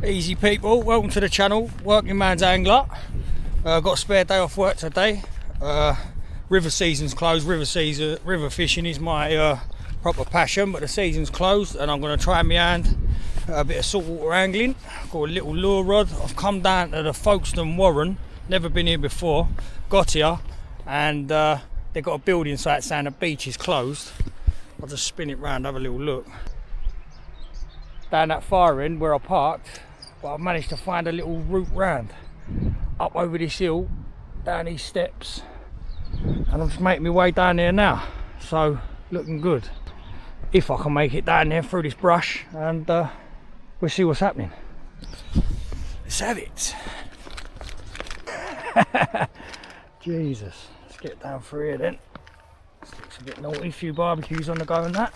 Easy people, welcome to the channel, Working Man's Angler. Got a spare day off work today. River season's closed. River fishing is my proper passion, but the season's closed and I'm going to try my hand at a bit of saltwater angling. I've got a little lure rod. I've come down to the Folkstone Warren, never been here before, got here, and they've got a building site saying the beach is closed. I'll just spin it round, have a little look. Down that far end where I parked, but I've managed to find a little route round up over this hill, down these steps, and I'm just making my way down there now. So looking good. If I can make it down there through this brush, and we'll see what's happening. Let's have it. Jesus, let's get down through here then. Looks a bit naughty, a few barbecues on the go and that.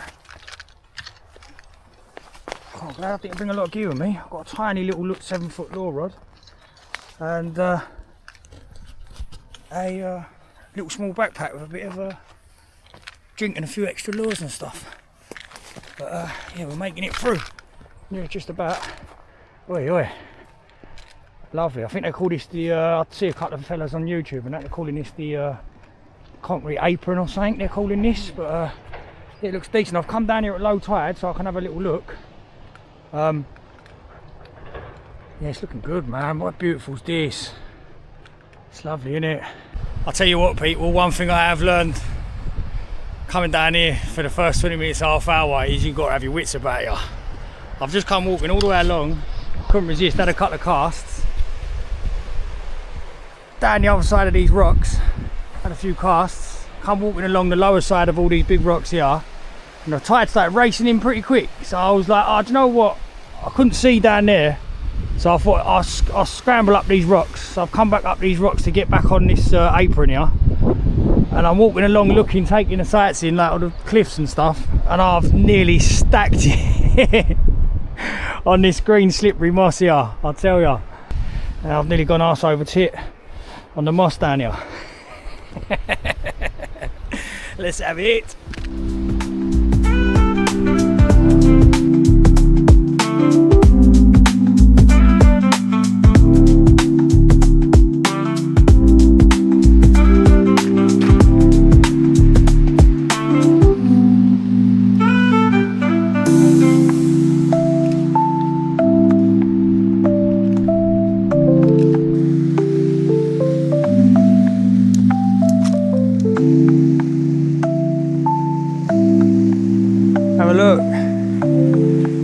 Oh, I'm glad I didn't bring a lot of gear with me. I've got a tiny little 7-foot lure rod and a little small backpack with a bit of a drink and a few extra lures and stuff. But yeah, we're making it through. Yeah, just about. Oi, oi. Lovely. I think they call this the, I see a couple of fellas on YouTube and that, they're calling this the concrete apron or something, they're calling this. But it looks decent. I've come down here at low tide so I can have a little look. Yeah, it's looking good, man. What beautiful's this? It's lovely, isn't it? I'll tell you what, people, one thing I have learned coming down here for the first 20 minutes, half hour, is you've got to have your wits about you. I've just come walking all the way along, couldn't resist, had a couple of casts. Down the other side of these rocks, had a few casts, come walking along the lower side of all these big rocks here. And the tide started racing in pretty quick, so I was like, oh, do you know what? I couldn't see down there, so I thought I'll scramble up these rocks. So I've come back up these rocks to get back on this apron here, and I'm walking along, looking, taking the sights in, like all the cliffs and stuff, and I've nearly stacked it on this green slippery moss here. I'll tell you, and I've nearly gone arse over tit on the moss down here. Let's have it. Have a look.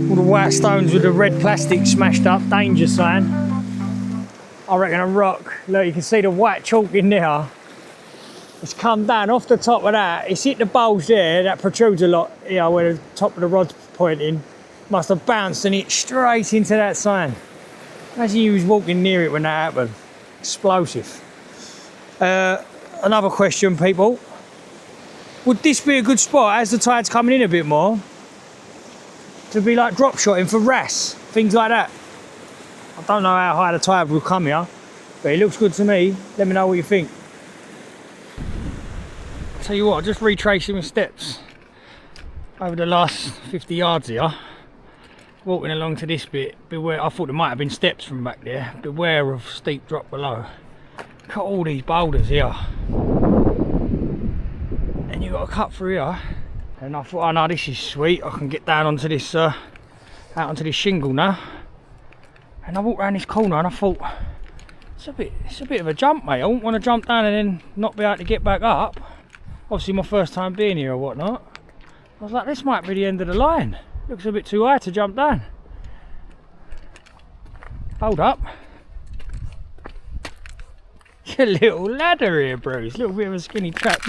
All the white stones with the red plastic smashed up, danger sign. I reckon a rock. Look, you can see the white chalk in there. It's come down off the top of that. It's hit the bulge there, that protrudes a lot, you know, where the top of the rod's pointing. Must have bounced and hit straight into that sign. Imagine you was walking near it when that happened. Explosive. Another question, people. Would this be a good spot, as the tide's coming in a bit more, to be like drop shotting for wrasse, things like that? I don't know how high the tide will come here, but it looks good to me. Let me know what you think. I'll tell you what, just retracing my steps over the last 50 yards here, walking along to this bit. Beware, I thought there might have been steps from back there. Beware of steep drop below. Look at all these boulders here. And you've got to cut through here, and I thought, oh no, this is sweet, I can get down onto this out onto this shingle now. And I walked around this corner and I thought, it's a bit of a jump, mate. I wouldn't want to jump down and then not be able to get back up. Obviously my first time being here or whatnot. I was like, this might be the end of the line. Looks a bit too high to jump down. Hold up. A little ladder here, Bruce. A little bit of a skinny trap.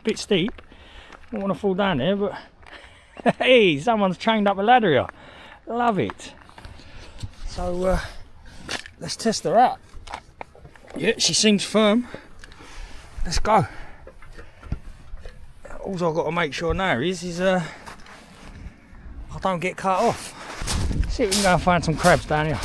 Bit steep. Don't want to fall down there, but hey, someone's chained up a ladder here. Love it. So let's test her out. Yeah, she seems firm. Let's go. All I've got to make sure now is I don't get cut off. See if we can go and find some crabs down here.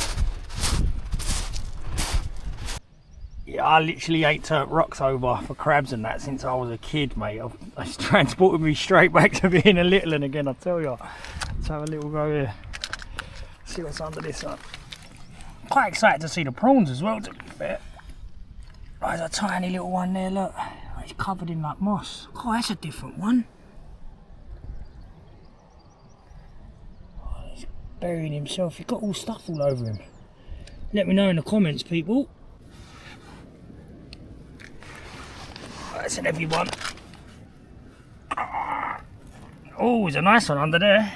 Yeah, I literally ate rocks over for crabs and that since I was a kid, mate. It's transported me straight back to being a little one again, I tell you. Let's have a little go here. See what's under this one. Quite excited to see the prawns as well, to be fair. There's a tiny little one there, look. It's covered in like moss. Oh, that's a different one. Oh, he's burying himself. He's got all stuff all over him. Let me know in the comments, people. That's an heavy one. Oh, there's a nice one under there.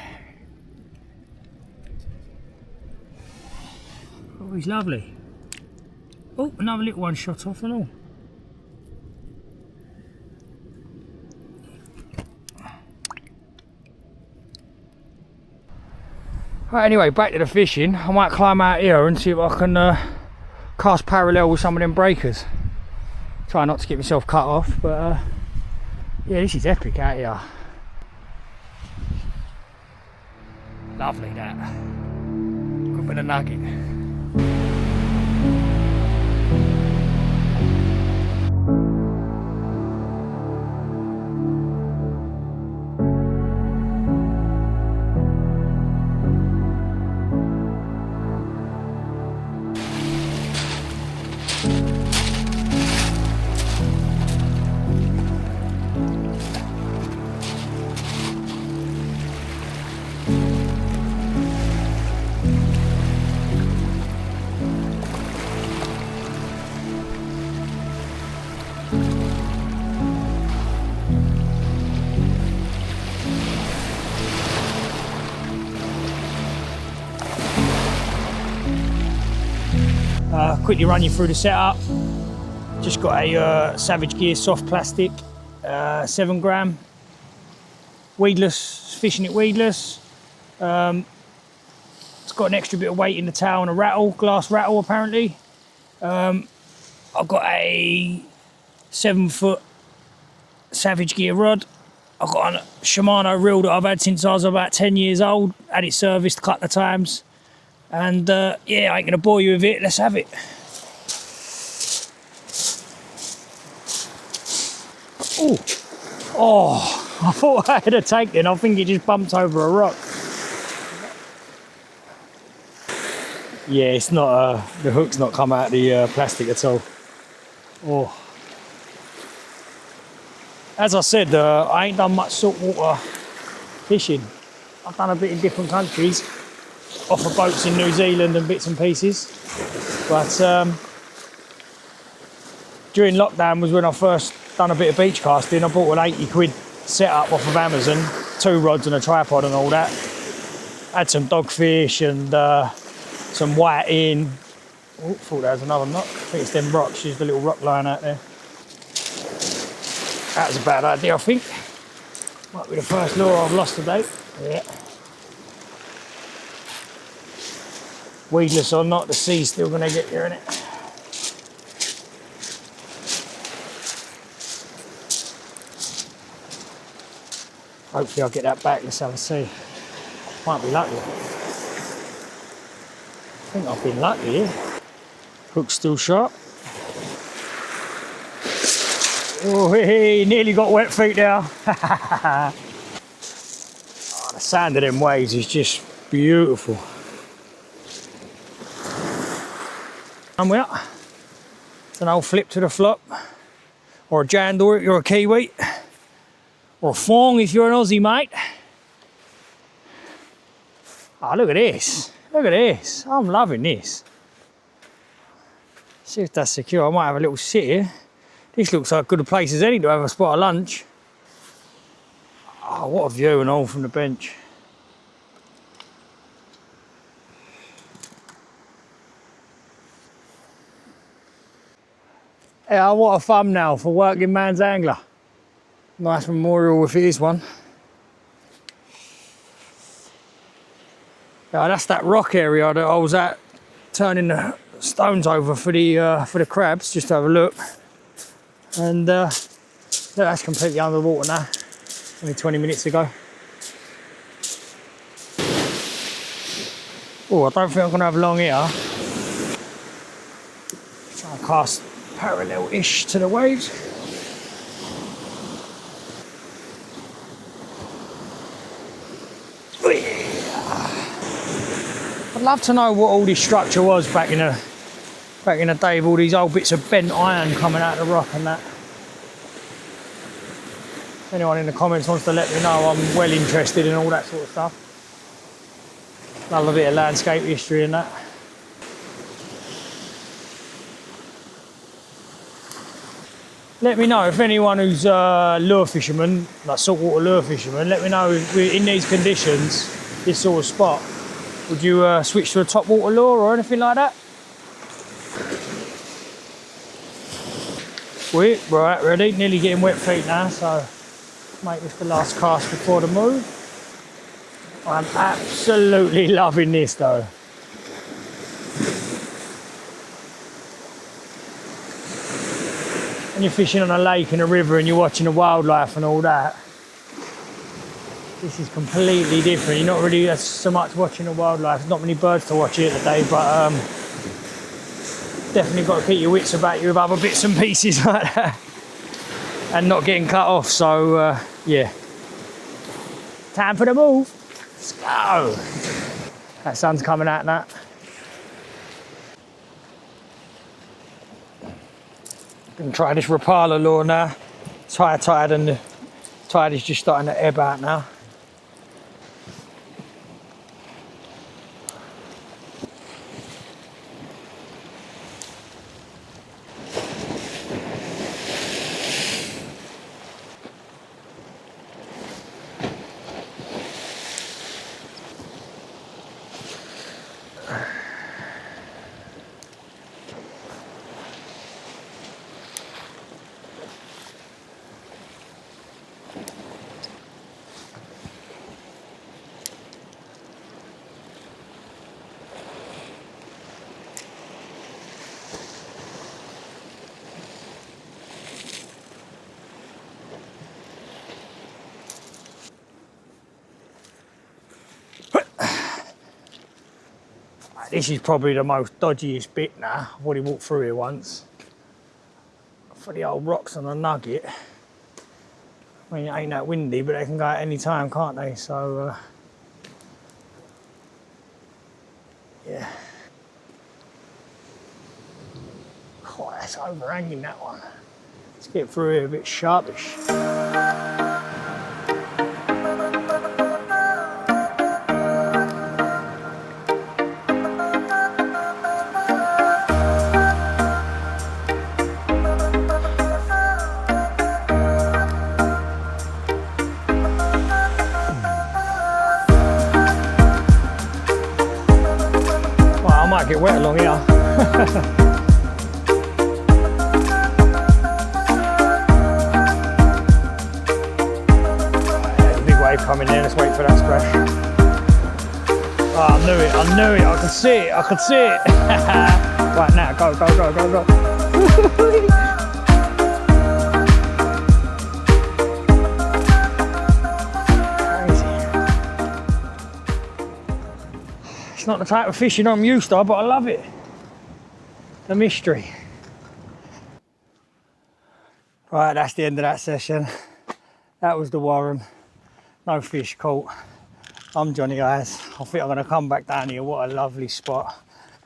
Oh, he's lovely. Oh, another little one shot off and all. Right, anyway, back to the fishing. I might climb out here and see if I can cast parallel with some of them breakers. Try not to get myself cut off, but yeah, this is epic out here. Lovely that. Good bit of nugget. Quickly run you through the setup. Just got a Savage Gear soft plastic, 7 gram, weedless, fishing it weedless. It's got an extra bit of weight in the tail and a rattle, glass rattle apparently. I've got a 7-foot Savage Gear rod. I've got a Shimano reel that I've had since I was about 10 years old. Had it serviced a couple of times. And yeah, I ain't gonna bore you with it, let's have it. Ooh. Oh, I thought I had a take then. I think it just bumped over a rock. Yeah, it's not, the hook's not come out of the plastic at all. Oh. As I said, I ain't done much saltwater fishing. I've done a bit in different countries, off of boats in New Zealand and bits and pieces. But during lockdown was when I first done a bit of beach casting. I bought an 80 quid setup off of Amazon, 2 rods and a tripod and all that. Had some dogfish and some whiting. Oh, thought that was another knot. I think it's them rocks, there's the little rock line out there. That was a bad idea, I think. Might be the first lure I've lost today. Yeah. Weedless or not, the sea's still going to get you in it. Hopefully I'll get that back, let's have a see. Might be lucky. I think I've been lucky here. Hook's still sharp. Oh, he nearly got wet feet now. Oh, the sound of them waves is just beautiful. And we're up. It's an old flip to the flop, or a jandor if you're a Kiwi, or a fong if you're an Aussie, mate. Oh, look at this. Look at this. I'm loving this. See if that's secure. I might have a little sit here. This looks like as good a place as any to have a spot of lunch. Oh, what a view and all from the bench. Yeah, what a thumbnail for Working Man's Angler. Nice memorial if it is one. Yeah, that's that rock area that I was at, turning the stones over for the crabs, just to have a look. And that's completely underwater now. Only 20 minutes ago. Oh, I don't think I'm gonna have long here. Try and cast parallel-ish to the waves. I love to know what all this structure was back in the day, with all these old bits of bent iron coming out of the rock and that. If anyone in the comments wants to let me know, I'm well interested in all that sort of stuff. Love a bit of landscape history and that. Let me know if anyone who's lure fisherman, like saltwater lure fisherman, let me know if we're in these conditions, this sort of spot, would you switch to a top water lure or anything like that? Sweet, right, ready, nearly getting wet feet now, so make this the last cast before the move. I'm absolutely loving this though. When you're fishing on a lake and a river and you're watching the wildlife and all that, this is completely different. You're not really so much watching the wildlife. There's not many birds to watch here today, but definitely got to keep your wits about you with other bits and pieces like that and not getting cut off. So yeah, time for the move. Let's go. That sun's coming out now. Gonna try this Rapala lure now. It's high tide and the tide is just starting to ebb out now. This is probably the most dodgiest bit now. I've already walked through here once. For the old rocks on the nugget. I mean, it ain't that windy, but they can go at any time, can't they? So, yeah. Oh, that's overhanging, that one. Let's get through here a bit sharpish. Might get wet along here. There's a big wave coming in, let's wait for that splash. Oh, I knew it, I could see it, I could see it. Right now, go, go, go, go, go. It's not the type of fishing I'm used to, but I love it. The mystery. Right, that's the end of that session. That was the Warren. No fish caught. I'm Johnny, guys. I think I'm going to come back down here. What a lovely spot.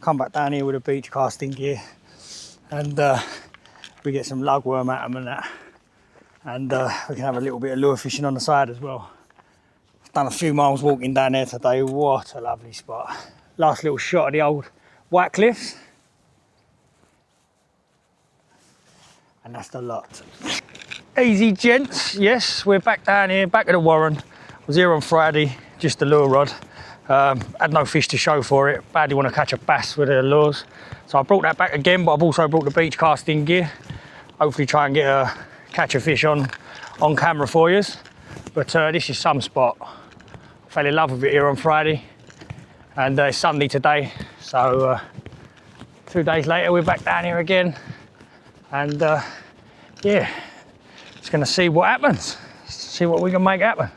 Come back down here with a beach casting gear. And we get some lugworm at them and that. And we can have a little bit of lure fishing on the side as well. Done a few miles walking down there today. What a lovely spot. Last little shot of the old White Cliffs. And that's the lot. Easy, gents. Yes, we're back down here, back at the Warren. I was here on Friday, just a lure rod. Had no fish to show for it. Badly want to catch a bass with the lures. So I brought that back again, but I've also brought the beach casting gear. Hopefully try and catch a fish on camera for you. But this is some spot. Fell in love with it here on Friday, and it's Sunday today, so 2 days later we're back down here again, and yeah, just gonna see what happens, see what we can make happen.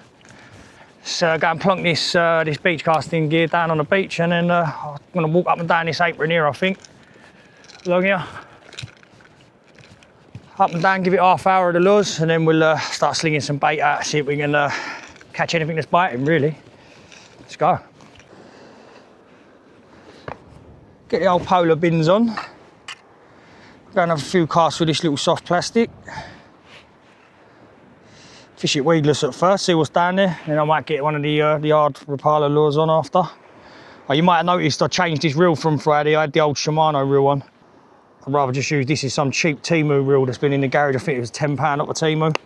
So go and plonk this this beach casting gear down on the beach, and then I'm gonna walk up and down this apron here, I think, along here, up and down, give it half hour of the lures, and then we'll start slinging some bait out, see if we can catch anything that's biting, really. Let's go. Get the old polar bins on. Go and have a few casts with this little soft plastic. Fish it weedless at first, see what's down there. Then I might get one of the hard Rapala lures on after. Oh, you might have noticed I changed this reel from Friday. I had the old Shimano reel on. I'd rather just use this as some cheap Temu reel that's been in the garage. I think it was £10 off the Temu.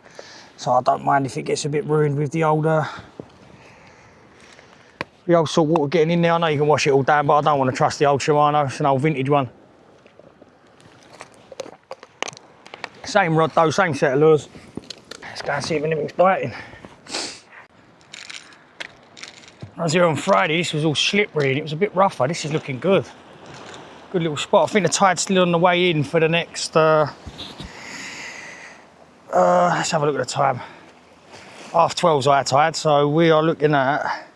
So I don't mind if it gets a bit ruined with the old salt water getting in there. I know you can wash it all down, but I don't want to trust the old Shimano. It's an old vintage one. Same rod though, same set of lures. Let's go and see if anything's biting. I was here on Friday, this was all slippery and it was a bit rougher. This is looking good. Good little spot. I think the tide's still on the way in for the next, let's have a look at the time. 12:30's our tide, so we are looking at,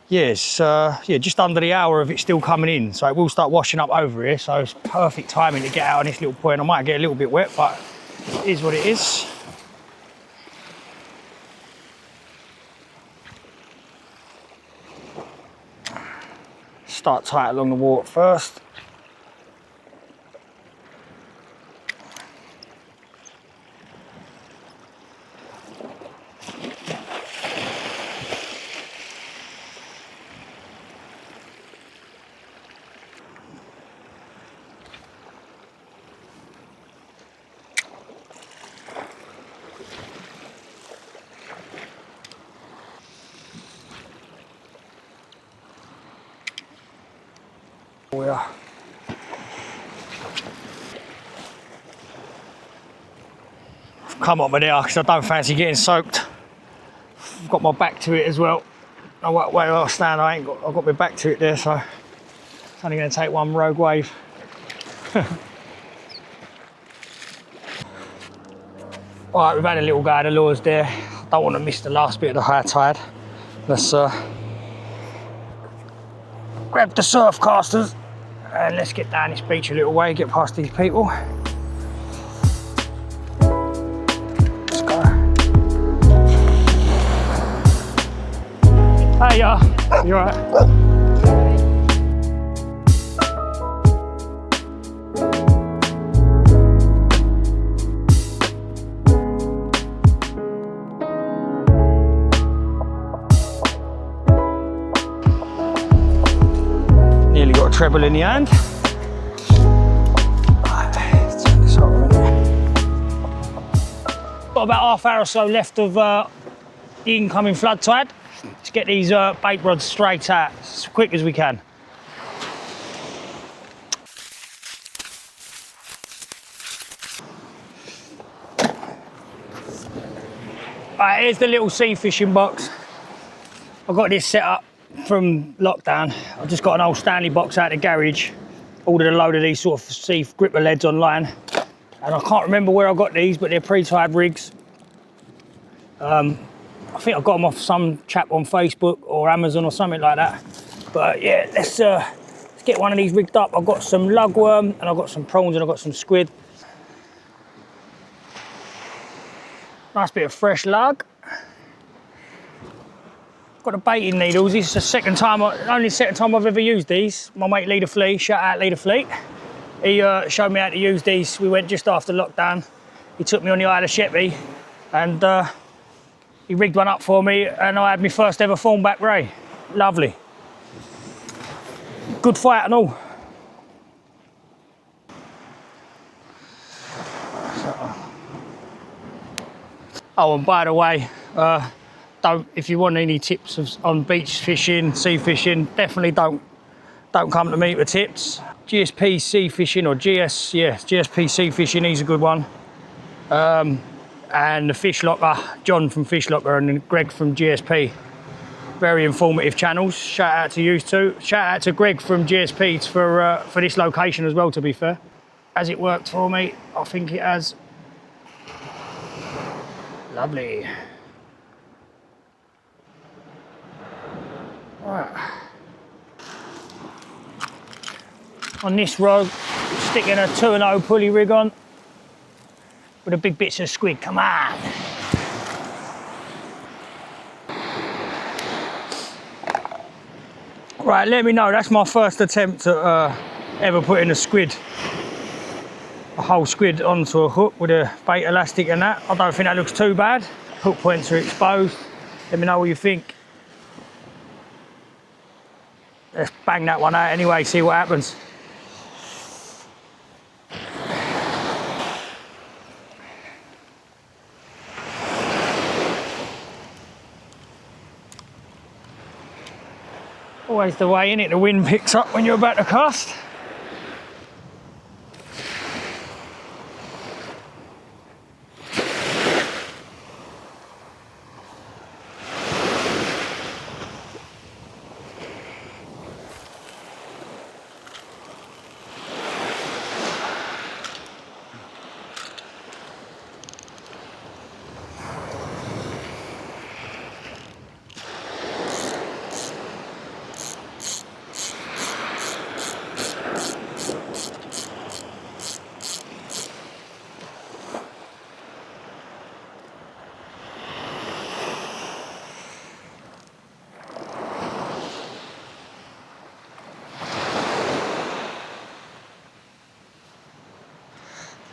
yes, just under the hour of it still coming in. So it will start washing up over here, so it's perfect timing to get out on this little point. I might get a little bit wet, but it is what it is. Start tight along the water first. We are. I've come up with there because I don't fancy getting soaked. I've got my back to it as well. I won't where I stand. I've got my back to it there, so it's only going to take one rogue wave. Alright, we've had a little go at the lures there. Don't want to miss the last bit of the high tide. Let's grab the surf casters and let's get down this beach a little way, get past these people. Let's go. Hey, you alright? Treble in the hand. Turn this over a minute. Got about half hour or so left of the incoming flood tide. Let's get these bait rods straight out as quick as we can. Right, here's the little sea fishing box. I've got this set up from lockdown. I've just got an old Stanley box out of the garage, ordered a load of these sort of sea gripper leads online, and I can't remember where I got these, but they're pre-tied rigs. I think I got them off some chap on Facebook or Amazon or something like that. But yeah, let's get one of these rigged up. I've got some lugworm and I've got some prawns and I've got some squid. Nice bit of fresh lug. Got the baiting needles. This is the only second time I've ever used these. My mate Leader Flea, shout out Leader Flea. He showed me how to use these. We went just after lockdown. He took me on the Isle of Sheppey and he rigged one up for me and I had my first ever thornback ray. Lovely. Good fight and all. Oh, and by the way, if you want any tips on beach fishing, sea fishing, definitely don't come to me for tips. GSP Sea Fishing or GSP Sea Fishing, he's a good one. And the Fish Locker, John from Fish Locker and Greg from GSP. Very informative channels. Shout out to you two. Shout out to Greg from GSP for this location as well, to be fair. Has it worked for me? I think it has. Lovely. Right. On this rod, sticking a 2-0 pulley rig on with the big bits of squid. Come on. Right, let me know. That's my first attempt at ever putting a whole squid onto a hook with a bait elastic and that. I don't think that looks too bad. Hook points are exposed. Let me know what you think. Let's bang that one out anyway, see what happens. Always the way, innit? The wind picks up when you're about to cast.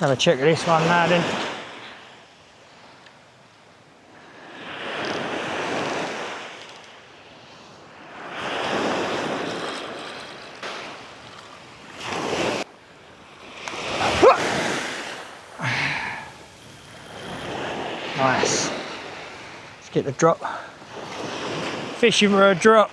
Have a check of this one now then. Nice. Let's get the drop. Fishing for a drop.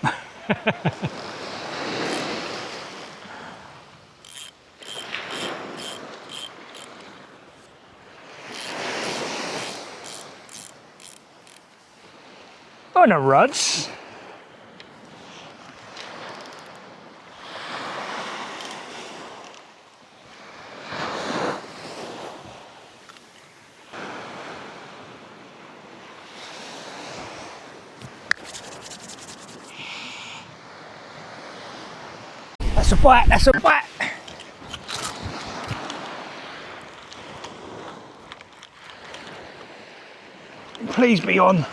Oh, no rods. That's a bite, that's a bite. Please be on.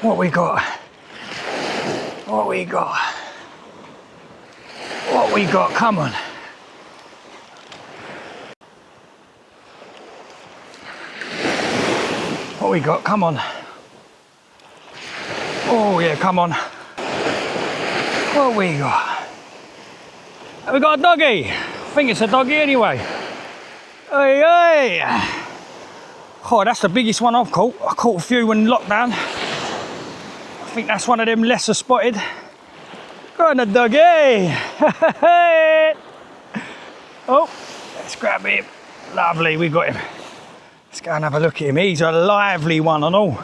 What we got? What we got? What we got? Come on. What we got? Come on. Oh yeah, come on. What we got? Have we got a doggy? I think it's a doggy anyway. Hey, hey. Oh, that's the biggest one I've caught. I caught a few in lockdown. I think that's one of them lesser spotted. Go on, a doggy. Oh, let's grab him. Lovely, we got him. Let's go and have a look at him. He's a lively one and all.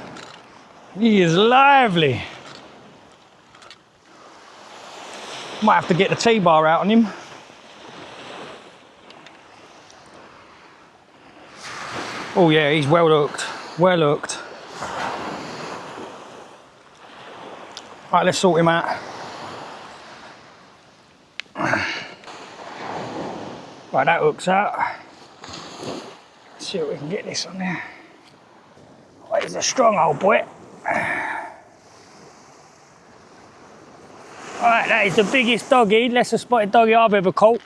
He is lively. Might have to get the T-bar out on him. Oh yeah, he's well hooked. Well hooked. Right, let's sort him out. Right, that hook's out. Let's see if we can get this on there. Oh, he's a strong old boy. Alright, that is the biggest doggy, lesser spotted doggy I've ever caught.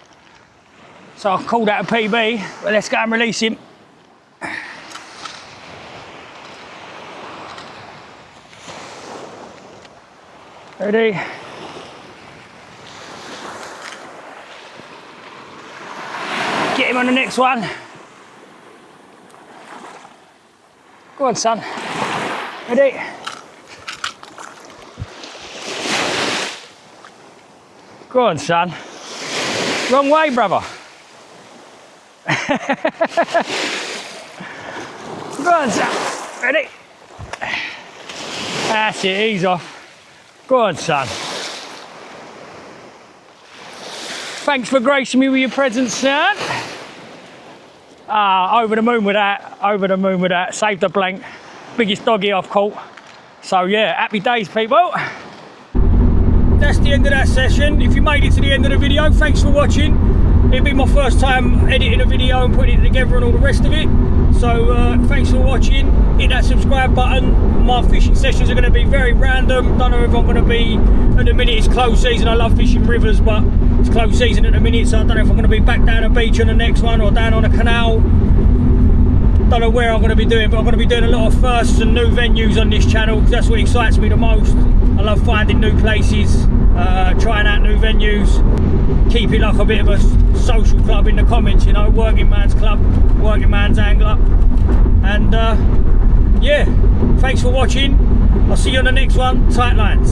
So I'll call that a PB, but let's go and release him. Ready? Get him on the next one. Go on, son. Ready? Go on, son. Wrong way, brother. Go on, son. Ready? That's it, ease off. Go on, son. Thanks for gracing me with your presence, son. Over the moon with that. Over the moon with that. Saved a blank. Biggest doggy I've caught. So yeah, happy days, people. That's the end of that session. If you made it to the end of the video, thanks for watching. It'll be my first time editing a video and putting it together and all the rest of it. So thanks for watching. Hit that subscribe button. My fishing sessions are going to be very random. Don't know if I'm going to be, at the minute it's closed season. I love fishing rivers, but it's closed season at the minute, so I don't know if I'm going to be back down a beach on the next one or down on a canal. Don't know where I'm going to be doing, but I'm going to be doing a lot of firsts and new venues on this channel, because that's what excites me the most. I love finding new places, trying out new venues, keep it like a bit of a social club in the comments, you know, working man's club, working man's angler. And yeah, thanks for watching. I'll see you on the next one. Tight lines.